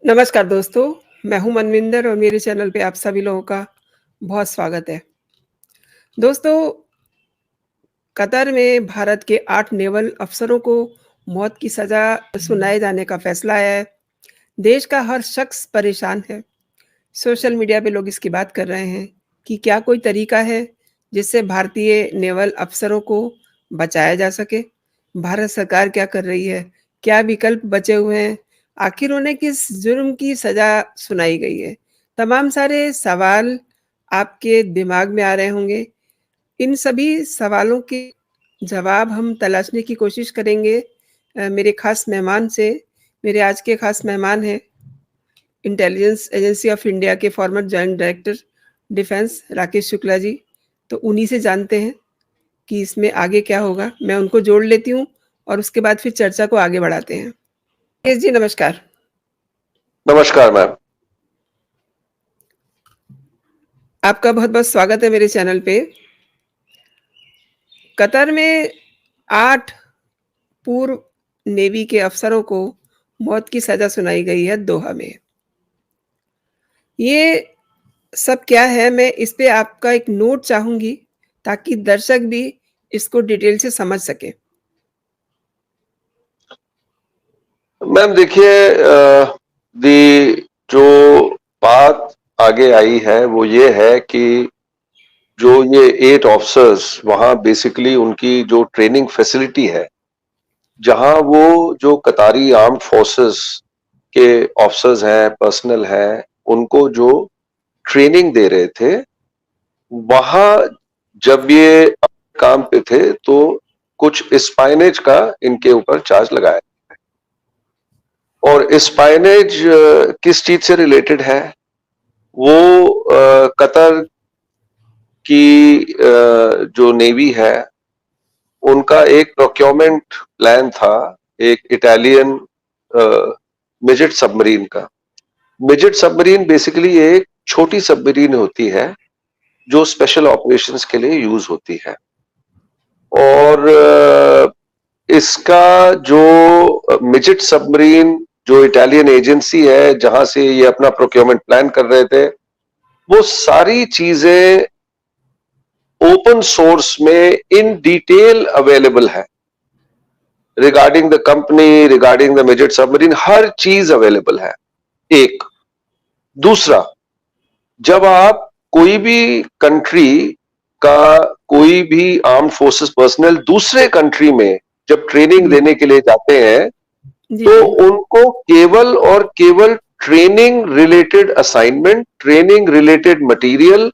नमस्कार दोस्तों, मैं हूँ मनविंदर और मेरे चैनल पे आप सभी लोगों का बहुत स्वागत है। दोस्तों, कतर में भारत के 8 नेवल अफ़सरों को मौत की सज़ा सुनाए जाने का फैसला आया है। देश का हर शख्स परेशान है। सोशल मीडिया पे लोग इसकी बात कर रहे हैं कि क्या कोई तरीका है जिससे भारतीय नेवल अफ़सरों को बचाया जा सके? भारत सरकार क्या कर रही है? क्या विकल्प बचे हुए हैं? आखिर उन्हें किस जुर्म की सज़ा सुनाई गई है? तमाम सारे सवाल आपके दिमाग में आ रहे होंगे। इन सभी सवालों के जवाब हम तलाशने की कोशिश करेंगे मेरे ख़ास मेहमान से। मेरे आज के ख़ास मेहमान हैं इंटेलिजेंस एजेंसी ऑफ इंडिया के former joint director defence Rakesh Shukla ji. तो उन्हीं से जानते हैं कि इसमें आगे क्या होगा। मैं उनको जोड़ लेती हूँ और उसके बाद फिर चर्चा को आगे बढ़ाते हैं। राकेश जी नमस्कार। नमस्कार मैम। आपका बहुत-बहुत स्वागत है मेरे चैनल पे। कतर में 8 पूर्व नेवी के अफ़सरों को मौत की सज़ा सुनाई गई है दोहा में। ये सब क्या है, मैं इस पे आपका एक नोट चाहूँगी ताकि दर्शक भी इसको डिटेल से समझ सकें। मैम देखिए जो बात आगे आई है वो ये है कि जो ये 8 ऑफिसर्स वहाँ बेसिकली उनकी जो ट्रेनिंग फैसिलिटी है, जहाँ वो जो कतारी आर्म्ड फोर्सेस के ऑफिसर्स हैं, पर्सनल हैं, उनको जो ट्रेनिंग दे रहे थे, वहाँ जब ये काम पे थे तो कुछ स्पाइनेज का इनके ऊपर चार्ज लगाया और स्पाइनेज किस चीज से रिलेटेड है वो कतर की जो नेवी है उनका एक प्रोक्योरमेंट प्लान था एक इटालियन मिजेट सबमरीन का। मिजेट सबमरीन बेसिकली एक छोटी सबमरीन होती है जो स्पेशल ऑपरेशंस के लिए यूज होती है और इसका जो मिजेट सबमरीन जो इटालियन एजेंसी है जहां से ये अपना प्रोक्योरमेंट प्लान कर रहे थे वो सारी चीजें ओपन सोर्स में इन डिटेल अवेलेबल है regarding the company regarding the midget submarine हर चीज अवेलेबल है। एक दूसरा, जब आप कोई भी कंट्री का कोई भी आर्म्ड फोर्सेस पर्सनल दूसरे कंट्री में जब ट्रेनिंग जी, देने के लिए जाते हैं जी, तो जी। उनको केवल और केवल training related assignment, training related material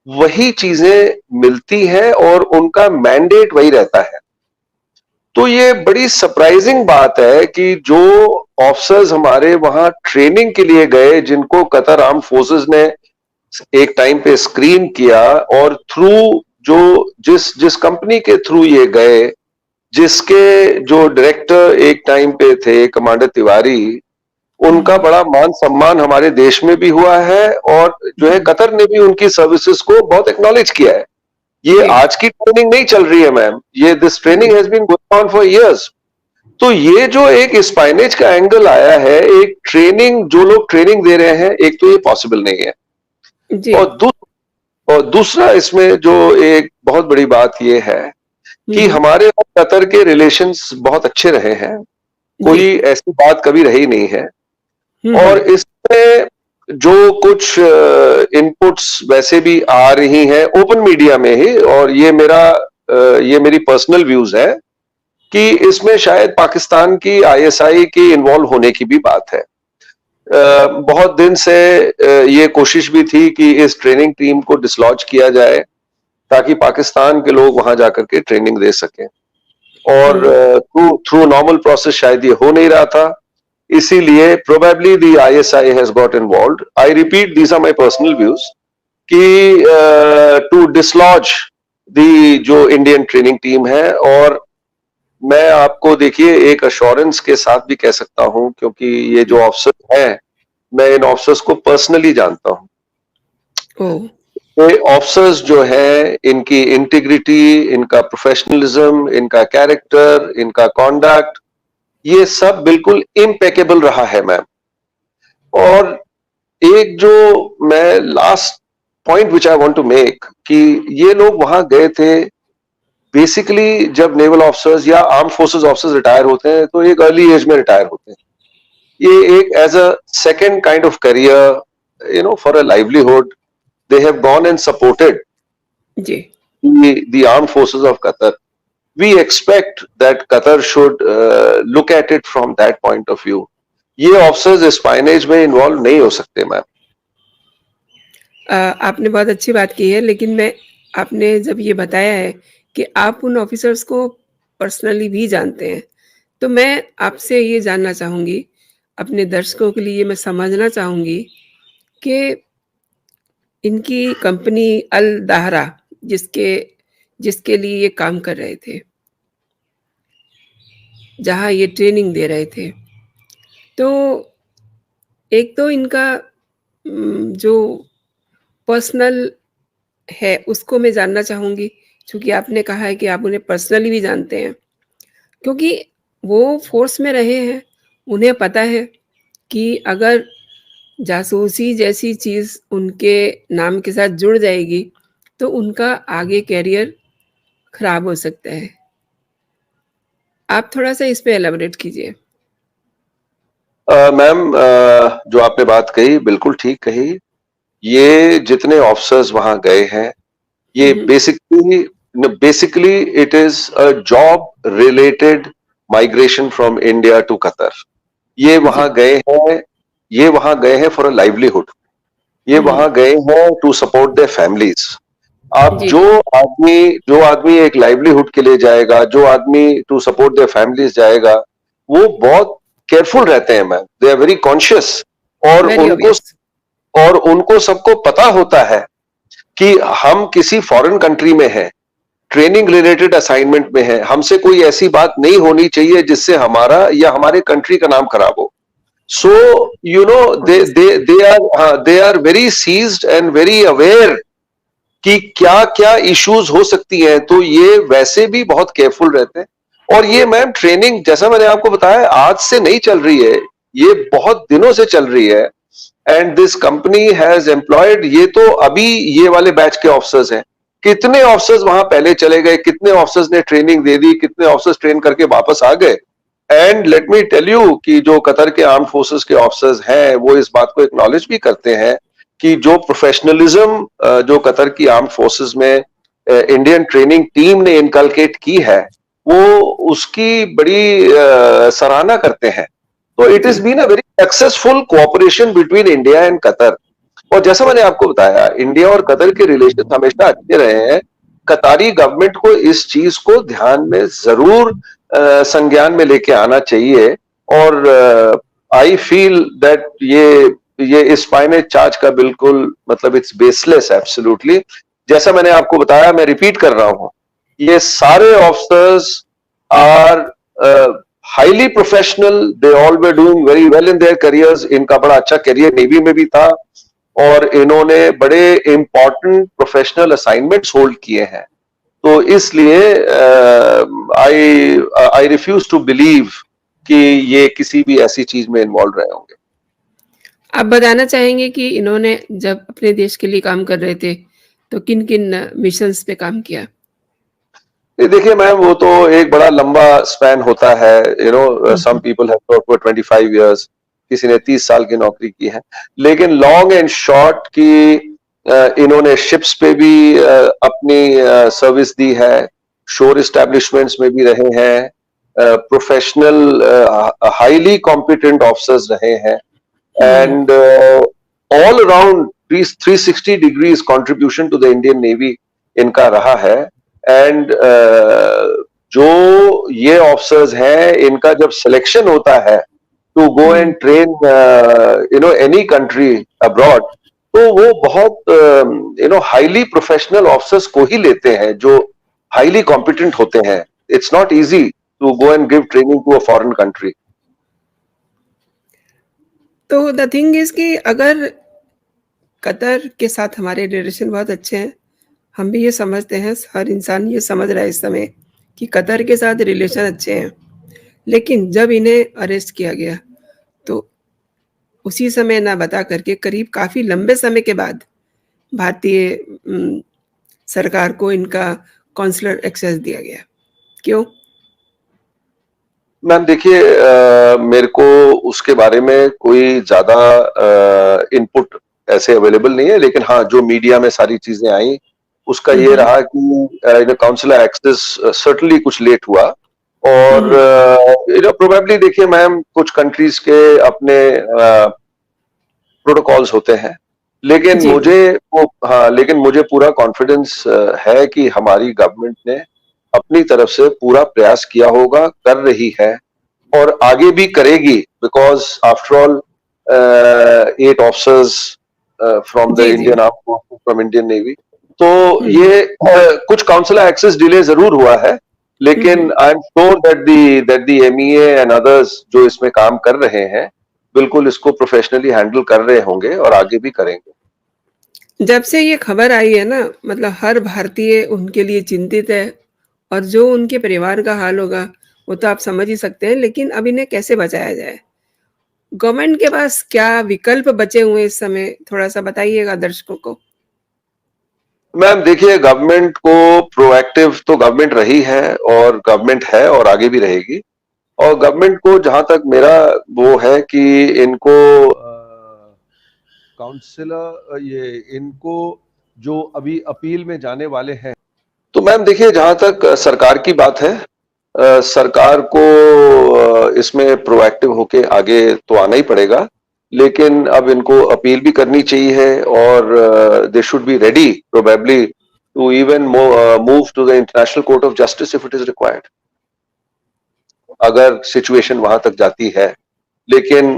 वही चीजें मिलती हैं और उनका मैंडेट वही रहता है। तो ये बड़ी सरप्राइजिंग बात है कि जो ऑफिसर्स हमारे वहां ट्रेनिंग के लिए गए जिनको कतर आर्म फोर्सेस ने एक टाइम पे स्क्रीन किया और थ्रू जो जिस जिस कंपनी के थ्रू ये गए जिसके जो डायरेक्टर एक टाइम पे थे कमांडर तिवारी उनका बड़ा मान सम्मान हमारे देश में भी हुआ है और जो है जी, कतर ने भी उनकी सर्विसेज को बहुत एक्नॉलेज किया है। ये जी, आज की ट्रेनिंग नहीं चल रही है मैम, ये दिस ट्रेनिंग जी, has been going on for years. तो ये जो एक स्पाइनेज का एंगल आया है, एक ट्रेनिंग जो लोग ट्रेनिंग दे रहे हैं, एक तो ये पॉसिबल नहीं है जी। और दूसरा इसमें जो एक बहुत बड़ी बात ये है हुँ, कि हुँ। हमारे और कतर के रिलेशंस बहुत अच्छे रहे हैं, जी। कोई ऐसी बात कभी रही नहीं है हुँ, और हुँ। इसमें जो कुछ इनपुट्स वैसे भी आ रही हैं ओपन मीडिया में ही और ये मेरी पर्सनल व्यूज है कि इसमें शायद पाकिस्तान की आईएसआई की इन्वॉल्व होने की भी बात है। बहुत दिन से ये कोशिश भी थी कि इस ट्रेनिंग टीम को डिसलॉज किया जाए ताकि पाकिस्तान के लोग वहां जाकर के ट्रेनिंग दे सकें और हुँ। थ्रू थ्रू नॉर्मल प्रोसेस शायद ये हो नहीं रहा था, इसीलिए probably the ISI has got involved. I repeat, these are my personal views कि टू डिसलॉज दी जो इंडियन ट्रेनिंग टीम है और मैं आपको देखिए एक अश्योरेंस के साथ भी कह सकता हूं क्योंकि ये जो ऑफिसर हैं मैं इन ऑफिसर्स को पर्सनली जानता हूं। ओह! ये ऑफिसर्स जो है इनकी इंटीग्रिटी, इनका प्रोफेशनलिज्म, इनका कैरेक्टर, इनका कॉन्डक्ट ये सब बिल्कुल इम्पेकेबल रहा है मैम और एक जो मैं last point which I want to make कि ये लोग वहां गए थे बेसिकली जब नेवल ऑफिसर्स या आर्म फोर्सेस ऑफिसर्स रिटायर होते हैं तो एक अर्ली एज में रिटायर होते हैं। ये एक as a second kind of career for a livelihood they have gone and supported जी। the armed forces of Qatar. We expect that Qatar should look at it from that point of view. ये officers स्पाइनेज में involve नहीं हो सकते ma'am. आपने बहुत अच्छी बात की है, लेकिन आपने जब ये बताया है कि आप उन ऑफिसर्स को पर्सनली भी जानते हैं, तो मैं आपसे ये जानना चाहूँगी, अपने दर्शकों के लिए मैं समझना चाहूँगी कि इनकी कंपनी अल दाहरा जिसके जिसके लिए ये काम कर रहे थे, जहाँ ये ट्रेनिंग दे रहे थे, तो एक तो इनका जो पर्सनल है उसको मैं जानना चाहूँगी, चूँकि आपने कहा है कि आप उन्हें पर्सनली भी जानते हैं, क्योंकि वो फ़ोर्स में रहे हैं, उन्हें पता है कि अगर जासूसी जैसी चीज़ उनके नाम के साथ जुड़ जाएगी, तो उनका आगे करियर खराब हो सकता है। आप थोड़ा-सा इस पे एलैबोरेट कीजिए। मैम जो आपने बात कही बिल्कुल ठीक कही। ये जितने ऑफिसर्स वहां गए हैं ये basically it is a job related migration from India to Qatar. ये वहां जी। गए हैं ये वहां गए हैं फॉर अ लाइवलीहुड। ये हुँ, वहां गए हैं टू सपोर्ट देयर फैमिलीज। आप जी, जो आदमी एक लाइवलीहुड के लिए जाएगा, जो आदमी टू सपोर्ट देयर फैमिलीज जाएगा, वो बहुत केयरफुल रहते हैं ma'am. They are very conscious और वेरी उनको ऑब्वियस। और उनको सबको पता होता है कि हम किसी फॉरेन कंट्री में हैं, ट्रेनिंग रिलेटेड असाइनमेंट में है, हमसे कोई ऐसी बात नहीं होनी चाहिए जिससे हमारा या हमारे कंट्री का नाम खराब हो। So they are very seized and very aware कि क्या क्या इश्यूज हो सकती हैं, तो ये वैसे भी बहुत केयरफुल रहते हैं। और ये मैम ट्रेनिंग जैसा मैंने आपको बताया आज से नहीं चल रही है, ये बहुत दिनों से चल रही है। And this company has employed, ये तो अभी ये वाले बैच के ऑफिसर्स हैं। कितने ऑफिसर्स वहां पहले चले गए, कितने ऑफिसर्स ने ट्रेनिंग दे दी, कितने ऑफिसर्स ट्रेन करके वापस आ गए। And let me tell you कि जो कतर के आर्म फोर्सेस के ऑफिसर्स हैं वो इस बात को एक्नॉलेज भी करते हैं कि जो प्रोफेशनलिज्म जो कतर की आर्म फोर्सेस में इंडियन ट्रेनिंग टीम ने इनकलकेट की है, वो उसकी बड़ी सराहना करते हैं। तो इट इज जी, been a very successful cooperation between India and Qatar. और जैसा मैंने आपको बताया इंडिया और कतर के रिलेशन हमेशा अच्छे रहे हैं। कतारी गवर्नमेंट को इस चीज को ध्यान में जरूर संज्ञान में लेके आना चाहिए। और आई फील दैट ये स्पाइनेज चार्ज का बिल्कुल मतलब इट्स बेसलेस एब्सोल्युटली। जैसा मैंने आपको बताया, मैं रिपीट कर रहा हूं, ये सारे officers are highly professional, they all were doing very well in their careers. इनका बड़ा अच्छा करियर नेवी में भी था और इन्होंने बड़े इंपॉर्टेंट प्रोफेशनल असाइनमेंट्स होल्ड किए हैं। तो इसलिए आई आई रिफ्यूज टू बिलीव कि ये किसी भी ऐसी चीज में इन्वॉल्व रहे होंगे। आप बताना चाहेंगे कि इन्होंने जब अपने देश के लिए काम कर रहे थे, तो किन-किन मिशंस पे काम किया? ये देखिए मैम, वो तो एक बड़ा लंबा स्पैन होता है। Hmm, some hmm. People have worked for 25 years, किसी ने 30 साल की नौकरी की है। लेकिन लॉन्ग एंड शॉर्ट की इन्होंने शिप्स पे भी अपनी सर्विस दी है, शोर एस्टैब्लिशमेंट्स में भी रहे हैं, प्रोफेशनल हाईली कॉम्पिटेंट ऑफिसर्स रहे हैं। Hmm, and all around 360 degrees contribution to the Indian navy इनका रहा है। एंड जो ये ऑफिसर्स हैं, इनका जब सिलेक्शन होता है टू गो हुँ। And train any country abroad, तो वो बहुत हाईली प्रोफेशनल ऑफिसर्स को ही लेते हैं जो हाईली कॉम्पिटेंट होते हैं। It's not easy to go and give training to a foreign country. तो द थिंग इज़ कि अगर कतर के साथ हमारे रिलेशन बहुत अच्छे हैं, हम भी ये समझते हैं, हर इंसान ये समझ रहा है इस समय कि कतर के साथ रिलेशन अच्छे हैं। लेकिन जब इन्हें अरेस्ट किया गया, तो उसी समय ना बता करके करीब काफ़ी लंबे समय के बाद भारतीय सरकार को इनका कॉन्सुलर एक्सेस दिया गया। क्यों? मैम देखिए, मेरे को उसके बारे में कोई ज़्यादा इनपुट ऐसे अवेलेबल नहीं है, लेकिन हाँ, जो मीडिया में सारी चीज़ें आई, उसका हुँ, ये हुँ। रहा कि काउंसुलर एक्सेस सर्टेनली कुछ लेट हुआ हुँ, और हुँ। प्रोबेबली देखिए मैम, कुछ कंट्रीज़ के अपने प्रोटोकॉल्स होते हैं। लेकिन जी, लेकिन मुझे पूरा कॉन्फिडेंस है कि हमारी गवर्नमेंट ने अपनी तरफ से पूरा प्रयास किया होगा, कर रही है और आगे भी करेगी, because after all 8 officers from the जी, जी। Indian armed forces, from Indian navy. तो हुँ, हुँ। ये कुछ काउंसुलर एक्सेस डिले ज़रूर हुआ है, हुँ, हुँ। लेकिन I am sure that the MEA and others जो इसमें काम कर रहे हैं, बिल्कुल इसको प्रोफेशनली हैंडल कर रहे होंगे और आगे भी करेंगे। जब से ये खबर आई है ना, मतलब हर भारतीय उनके लिए चिंतित है और जो उनके परिवार का हाल होगा, वो तो आप समझ ही सकते हैं, लेकिन अब इन्हें कैसे बचाया जाए? गवर्नमेंट के पास क्या विकल्प बचे हुए हैं इस समय? थोड़ा-सा बताइएगा दर्शकों को। मैम देखिए, गवर्नमेंट को प्रोएक्टिव तो गवर्नमेंट रही है और गवर्नमेंट है और आगे भी रहेगी। और गवर्नमेंट को जहां तक मेरा वो है कि इनको काउंसिलर ये इनको जो अभी अपील में जाने वाले हैं, तो मैम देखिए, जहां तक सरकार की बात है, सरकार को इसमें प्रोएक्टिव होके आगे तो आना ही पड़ेगा, लेकिन अब इनको अपील भी करनी चाहिए और they should be ready probably to even move to the International Court of Justice if it is required, अगर सिचुएशन वहां तक जाती है। लेकिन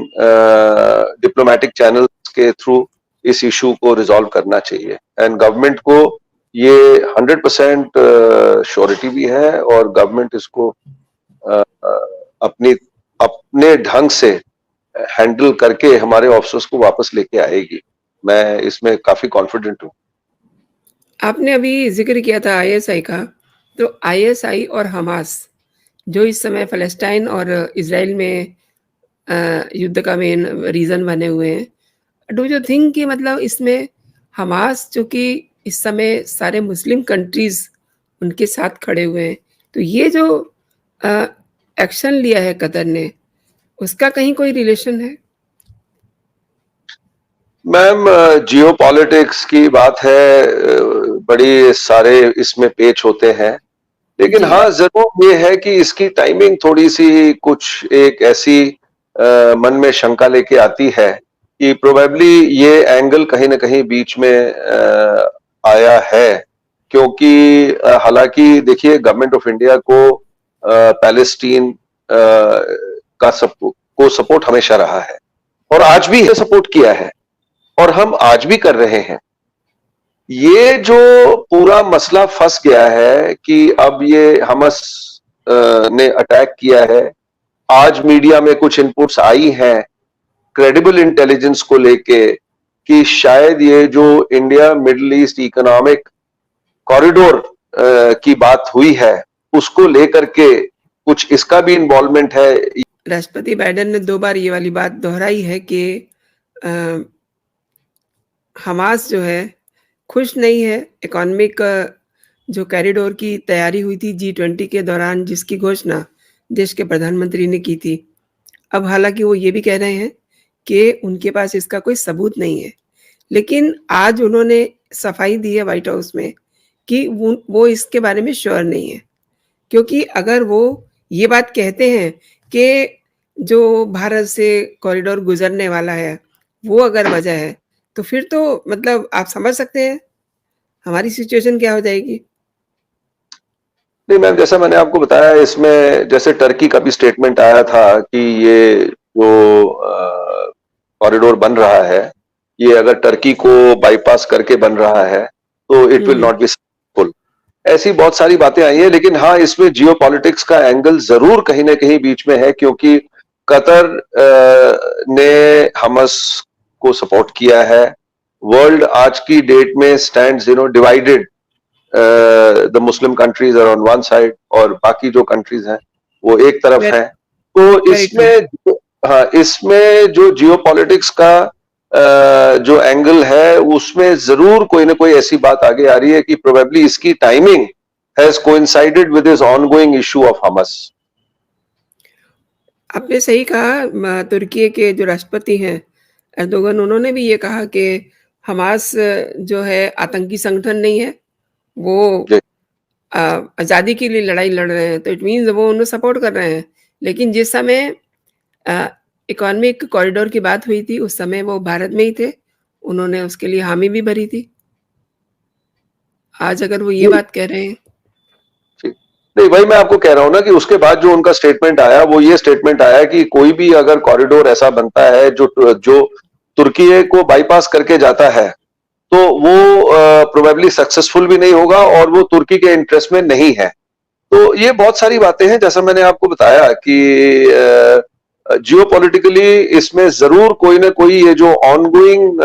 डिप्लोमेटिक चैनल्स के थ्रू इस इशू को रिजॉल्व करना चाहिए एंड गवर्नमेंट को ये 100% श्योरिटी भी है और गवर्नमेंट इसको अपनी अपने ढंग से हैंडल करके हमारे ऑफिसर्स को वापस लेके आएगी। मैं इसमें काफी कॉन्फिडेंट हूँ। आपने अभी ज़िक्र किया था आईएसआई का, तो आईएसआई और हमास, जो इस समय फ़लस्तीन और इज़राइल में युद्ध का मेन रीज़न बने हुए हैं। डू यू थिंक कि मतलब इसमें हमास चूँकि इस समय सारे मुस्लिम कंट्रीज़ उनके साथ खड़े हुए हैं, तो ये जो अ, एक्शन लिया है कतर ने, उसका कहीं कोई रिलेशन है? मैम जियो पॉलिटिक्स की बात है, बड़ी सारे इसमें पेच होते हैं, लेकिन जी। हाँ, ज़रूर ये है कि इसकी टाइमिंग थोड़ी-सी कुछ एक ऐसी मन में शंका लेके आती है कि प्रोबेबली ये एंगल कहीं न कहीं बीच में आया है, क्योंकि हालाँकि देखिए गवर्नमेंट ऑफ इंडिया को पैलेस्टीन को सपोर्ट हमेशा रहा है और आज भी सपोर्ट किया है और हम आज भी कर रहे हैं। ये जो पूरा मसला फंस गया है कि अब ये हमास ने अटैक किया है। आज मीडिया में कुछ इनपुट्स आई हैं क्रेडिबल इंटेलिजेंस को लेके कि शायद ये जो India middle east economic corridor की बात हुई है, उसको लेकर के कुछ इसका भी इन्वॉल्वमेंट है। राष्ट्रपति बाइडेन ने 2 बार ये वाली बात दोहराई है कि अ, हमास जो है, खुश नहीं है इकोनॉमिक जो कॉरिडोर की तैयारी हुई थी जी20 के दौरान जिसकी घोषणा देश के प्रधानमंत्री ने की थी। अब हालाँकि वो ये भी कह रहे हैं कि उनके पास इसका कोई सबूत नहीं है। लेकिन आज उन्होंने सफाई दी है व्हाइट हाउस में कि वो इसके बारे में श्योर नहीं है। क्योंकि अगर वो ये बात कहते हैं कि जो भारत से कॉरिडोर गुज़रने वाला है, वो अगर वजह है, तो फिर तो मतलब आप समझ सकते हैं, हमारी सिचुएशन क्या हो जाएगी। नहीं मैम, जैसा मैंने आपको बताया, इसमें जैसे टर्की का भी स्टेटमेंट आया था कि ये जो कॉरिडोर बन रहा है, ये अगर टर्की को बाईपास करके बन रहा है तो it hmm, will hmm. Not be successful. ऐसी बहुत सारी बातें आई हैं, लेकिन हाँ, इसमें जियो पॉलिटिक्स का एंगल जरूर कहीं ना कहीं बीच में है, क्योंकि कतर ने हमस को सपोर्ट किया है। वर्ल्ड आज की डेट में stands divided, the Muslim countries are on one side और बाकी जो कंट्रीज हैं वो एक तरफ वेरी हैं। तो वेरी ट्रू। इसमें हाँ, इसमें जो जियोपॉलिटिक्स का जो एंगल है उसमें जरूर कोई ना कोई ऐसी बात आगे आ रही है कि प्रोबेबली इसकी timing has coincided with his ongoing issue of Hamas. आपने सही कहा। तुर्की के जो राष्ट्रपति हैं एर्दोगन, उन्होंने भी ये कहा कि हमास जो है आतंकी संगठन नहीं है, वो जी आज़ादी के लिए लड़ाई लड़ रहे हैं, तो इट मीन्स वो उन्हें सपोर्ट कर रहे हैं। लेकिन जिस समय इकोनॉमिक कॉरिडोर की बात हुई थी, उस समय वो भारत में ही थे, उन्होंने उसके लिए हामी भी भरी थी। आज अगर वो ये जी बात कह रहे हैं। जी। नहीं, वही मैं आपको कह रहा हूं ना कि उसके बाद जो उनका स्टेटमेंट आया वो ये स्टेटमेंट आया कि कोई भी अगर कॉरिडोर ऐसा बनता है जो जो तुर्की को बाईपास करके जाता है तो वो प्रोबेबली सक्सेसफुल भी नहीं होगा और वो तुर्की के इंटरेस्ट में नहीं है। तो ये बहुत सारी बातें हैं, जैसा मैंने आपको बताया कि जियोपॉलिटिकली इसमें जरूर कोई ना कोई ये जो ऑनगोइंग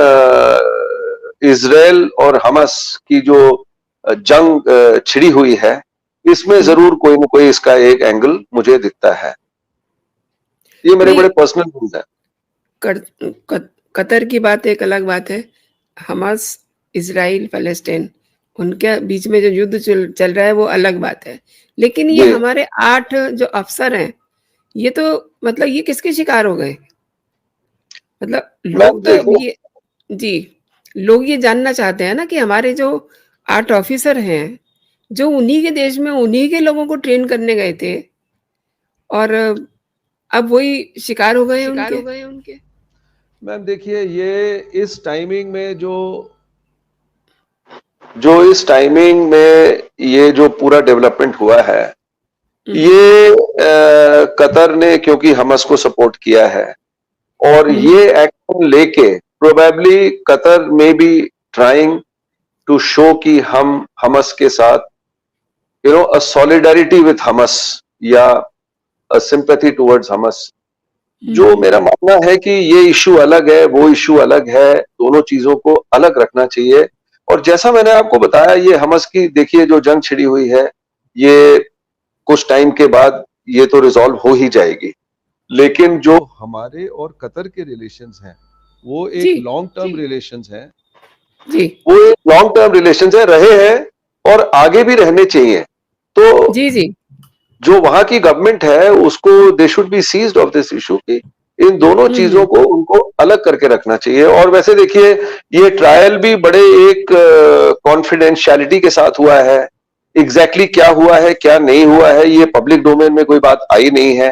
इजराइल और हमास की जो जंग छिड़ी हुई है, इसमें हुँ। जरूर कोई ना कोई इसका एक एंगल मुझे दिखता है। ये मेरे नहीं, बड़े पर्सनल व्यूज हैं। कर कत कतर की बात एक अलग बात है। हमास, इज़राइल, फ़लस्तीन, उनके बीच में जो युद्ध चल चल रहा है वो अलग बात है। लेकिन ये जी हमारे 8 जो अफ़सर हैं, ये तो मतलब ये किसके शिकार हो गए? मतलब मैम लोग तो अब देखिए, ये जी, लोग ये जानना चाहते हैं ना कि हमारे जो 8 ऑफ़िसर हैं, जो उन्हीं के देश में उन्हीं के लोगों को ट्रेन करने गए थे और अब वही शिकार हो गए हैं शिकार हो उनके। गए हैं उनके। मैम देखिए, ये इस टाइमिंग में जो जो इस टाइमिंग में ये जो पूरा डेवलपमेंट हुआ है, हुँ, ये कतर ने क्योंकि हमस को सपोर्ट किया है और हुँ, ये एक्शन लेके प्रोबेबली कतर में बी ट्राइंग टू शो कि हम हमस के साथ अ सॉलिडारिटी विथ हमस या अ सिंपैथी टुवर्ड्स हमस। हुँ, जो हुँ। मेरा मानना है कि ये इश्यू अलग है, वो इश्यू अलग है, दोनों चीजों को अलग रखना चाहिए। और जैसा मैंने आपको बताया, ये हमस की देखिए जो जंग छिड़ी हुई है, ये कुछ टाइम के बाद ये तो रिजॉल्व हो ही जाएगी। लेकिन जो हमारे और कतर के रिलेशंस हैं, वो एक जी, लॉन्ग टर्म रिलेशंस हैं। जी। वो एक लॉन्ग टर्म रिलेशंस है, रहे हैं और आगे भी रहने चाहिए। तो जी, जी। जो वहां की गवर्नमेंट है उसको they should be seized of this issue की इन दोनों हुँ, चीजों हुँ। को उनको अलग करके रखना चाहिए। और वैसे देखिए, ये ट्रायल भी बड़े एक कॉन्फिडेंशियलिटी के साथ हुआ है। एग्जैक्टली क्या हुआ है क्या नहीं हुआ है ये पब्लिक डोमेन में कोई बात आई नहीं है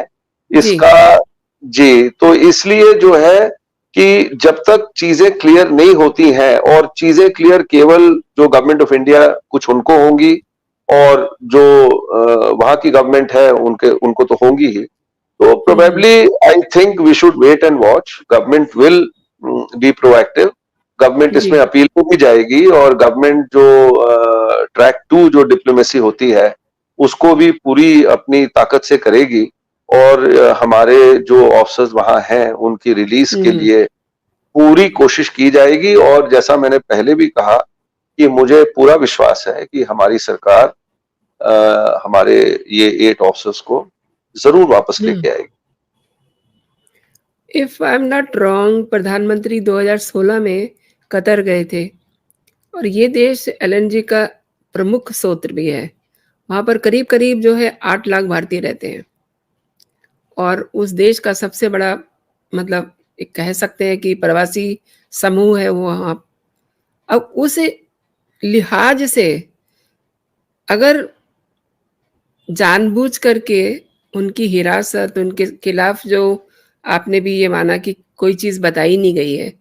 जी। इसका। जी, तो इसलिए जो है कि जब तक चीजें क्लियर नहीं होती हैं और चीजें क्लियर केवल जो गवर्नमेंट ऑफ इंडिया कुछ उनको होंगी और जो वहां की गवर्नमेंट है उनके उनको तो होंगी ही। तो हुँ, hmm. Probably I think we should wait and watch. Government will be proactive. Government जी। इसमें अपील को भी जाएगी और गवर्नमेंट जो ट्रैक टू जो डिप्लोमेसी होती है उसको भी पूरी अपनी ताकत से करेगी और हमारे जो ऑफिसर्स वहां हैं उनकी रिलीज हुँ, के हुँ। लिए पूरी कोशिश की जाएगी। और जैसा मैंने पहले भी कहा कि मुझे पूरा विश्वास है कि हमारी सरकार हमारे ये 8 ऑफिसर्स को जरूर वापस हुँ। लेके आएगी। If I am not wrong, प्रधानमंत्री 2016 में कतर गए थे और ये देश एलएनजी का प्रमुख स्रोत भी है। वहाँ पर करीब-करीब जो है 8 लाख भारतीय रहते हैं और उस देश का सबसे बड़ा मतलब एक कह सकते हैं कि प्रवासी समूह है वो वहाँ। अब उस लिहाज से अगर जानबूझ करके उनकी हिरासत, उनके खिलाफ जो आपने भी ये माना कि कोई चीज़ बताई नहीं गई है,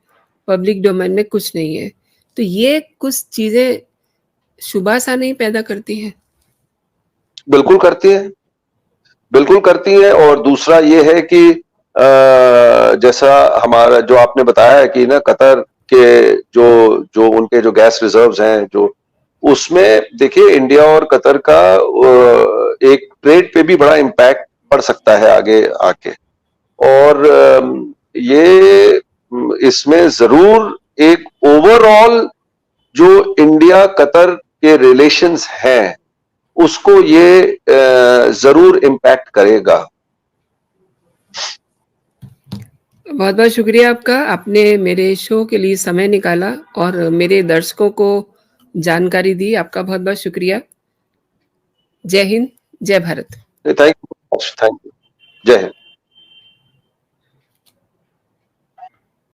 पब्लिक डोमेन में कुछ नहीं है, तो ये कुछ चीज़ें शुबा-सा नहीं पैदा करती हैं? बिल्कुल करती है, बिल्कुल करती है। और दूसरा ये है कि जैसा हमारा जो आपने बताया है कि ना कतर के जो जो उनके जो गैस रिजर्व्स हैं जो उसमें देखिए इंडिया और कतर का एक ट्रेड पे भी बड़ा इम्पैक्ट पड़ सकता है आगे आके। और ये इसमें जरूर एक ओवरऑल जो इंडिया कतर के रिलेशंस हैं उसको ये जरूर इम्पैक्ट करेगा। बहुत-बहुत शुक्रिया आपका। आपने मेरे शो के लिए समय निकाला और मेरे दर्शकों को जानकारी दी। आपका बहुत-बहुत शुक्रिया। जय हिंद, जय Bharat. Thank you, thank you. जय हिंद।